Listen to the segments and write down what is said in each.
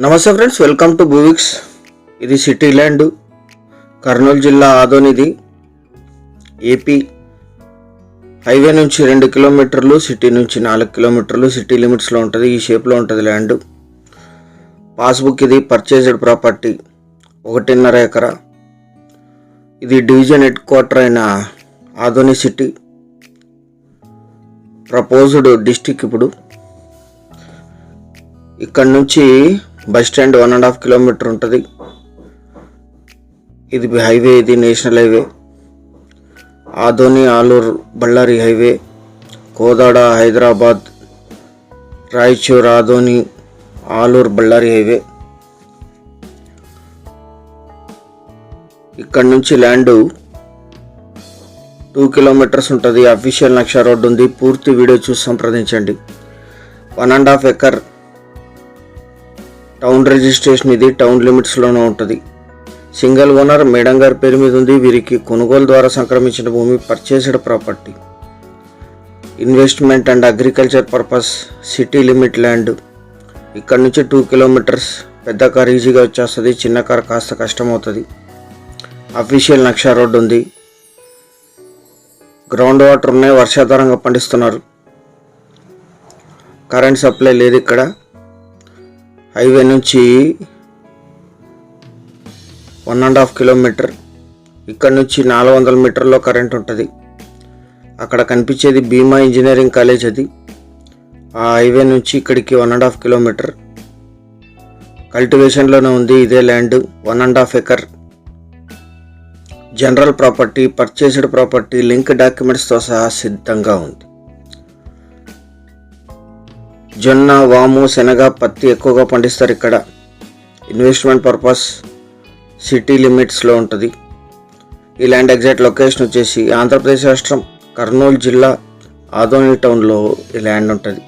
నమస్తే friends, welcome to భూవిక్స్. ఇది city land, Kurnool జిల్లా ఆదోనిది. ఏపీ హైవే నుంచి 2 కిలోమీటర్లు, సిటీ నుంచి 4 కిలోమీటర్లు, సిటీ లిమిట్స్లో ఉంటుంది. ఈ షేప్లో ఉంటుంది ల్యాండ్. పాస్బుక్ ఇది పర్చేజ్డ్ ప్రాపర్టీ, 1.5 ఎకరా. ఇది డివిజన్ హెడ్ క్వార్టర్ అయిన ఆదోని సిటీ. Proposed district. ఇప్పుడు ఇక్కడ నుంచి బస్ స్టాండ్ 1.5 కిలోమీటర్ ఉంటుంది. ఇది హైవే, ఇది national highway. Adoni Alur Ballari highway, Kodad Hyderabad, Raichur Adoni Alur Ballari highway. ఇక్కడ నుంచి ల్యాండ్ 2 కిలోమీటర్స్ ఉంటుంది. అఫీషియల్ నక్షా రోడ్డు ఉంది. పూర్తి వీడియో చూసి సంప్రదించండి. 1.5 ఎకర్ టౌన్ రిజిస్ట్రేషన్. ఇది టౌన్ లిమిట్స్లోనే ఉంటుంది. సింగిల్ ఓనర్ మేడం గారి పేరు మీద ఉంది. వీరికి కొనుగోలు ద్వారా సంక్రమించిన భూమి, purchased property. Investment and agriculture purpose. City limit land. ఇక్కడ నుంచి 2 కిలోమీటర్స్. పెద్ద కార్ ఈజీగా వచ్చేస్తుంది, చిన్న కార్ కాస్త కష్టం అవుతుంది. అఫీషియల్ నక్షా రోడ్డు ఉంది. గ్రౌండ్ వాటర్ ఉన్నాయి, వర్షాధారంగా పండిస్తున్నారు. కరెంట్ సప్లై లేదు ఇక్కడ. హైవే నుంచి 1.5 కిలోమీటర్. ఇక్కడ నుంచి 400 మీటర్లో కరెంట్ ఉంటుంది. అక్కడ కనిపించేది భీమా ఇంజనీరింగ్ కాలేజ్. అది ఆ హైవే నుంచి ఇక్కడికి 1.5 కిలోమీటర్. కల్టివేషన్లోనే ఉంది ఇదే land. 1.5 acre general property, purchased property. Link డాక్యుమెంట్స్తో సహా సిద్ధంగా ఉంది. జొన్న, వాము, శనగ, పత్తి ఎక్కువగా పండిస్తారు ఇక్కడ. Investment purpose. సిటీ లిమిట్స్లో ఉంటుంది. ఈ ల్యాండ్ ఎగ్జాక్ట్ లొకేషన్ వచ్చేసి ఆంధ్రప్రదేశ్ రాష్ట్రం, కర్నూలు జిల్లా, ఆదోని టౌన్లో ఈ ల్యాండ్ ఉంటుంది.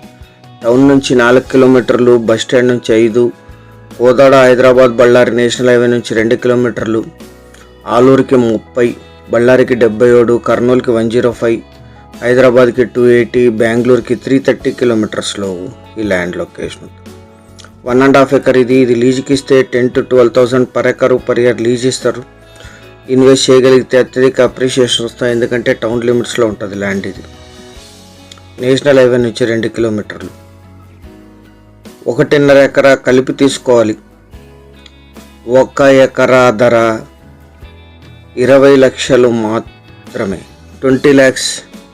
టౌన్ నుంచి 4 కిలోమీటర్లు, బస్ స్టాండ్ నుంచి 5, కోదాడ హైదరాబాద్ బళ్ళారి నేషనల్ హైవే నుంచి 2 కిలోమీటర్లు, ఆలూరుకి 30, బళ్ళారికి 77, కర్నూలుకి 105, హైదరాబాద్కి 280, బెంగళూరుకి 330 కిలోమీటర్స్లో ఈ ల్యాండ్ లొకేషన్. 1.5 ఎకర్ ఇది. లీజుకి ఇస్తే 10,000 to 12,000 per acre per year lease ఇస్తారు. ఇన్వెస్ట్ చేయగలిగితే అత్యధిక అప్రిషియేషన్ వస్తాయి, ఎందుకంటే టౌన్ లిమిట్స్లో ఉంటుంది ల్యాండ్. ఇది నేషనల్ హైవే నుంచి 2 కిలోమీటర్లు. 1.5 ఎకరా కలిపి తీసుకోవాలి. 1 ఎకరా ధర 20 లక్షలు మాత్రమే. 20 lakhs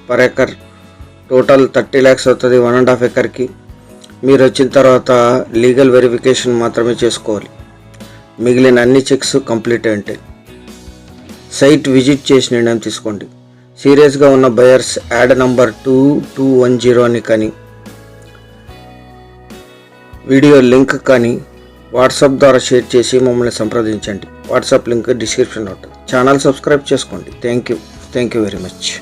per acre. Total 30 lakhs అవుతుంది 1.5 ఎకర్కి. మీరు వచ్చిన తర్వాత లీగల్ వెరిఫికేషన్ మాత్రమే చేసుకోవాలి. మిగిలిన అన్ని చెక్స్ కంప్లీట్ అంటే సైట్ విజిట్ చేసి నిర్ణయం తీసుకోండి. సీరియస్గా ఉన్న బయర్స్ యాడ్ నంబర్ 2210 అని కానీ, వీడియో లింక్ కానీ వాట్సాప్ ద్వారా షేర్ చేసి మమ్మల్ని సంప్రదించండి. వాట్సాప్ లింక్ డిస్క్రిప్షన్లో ఉంటుంది. ఛానల్ సబ్స్క్రైబ్ చేసుకోండి. Thank you very much.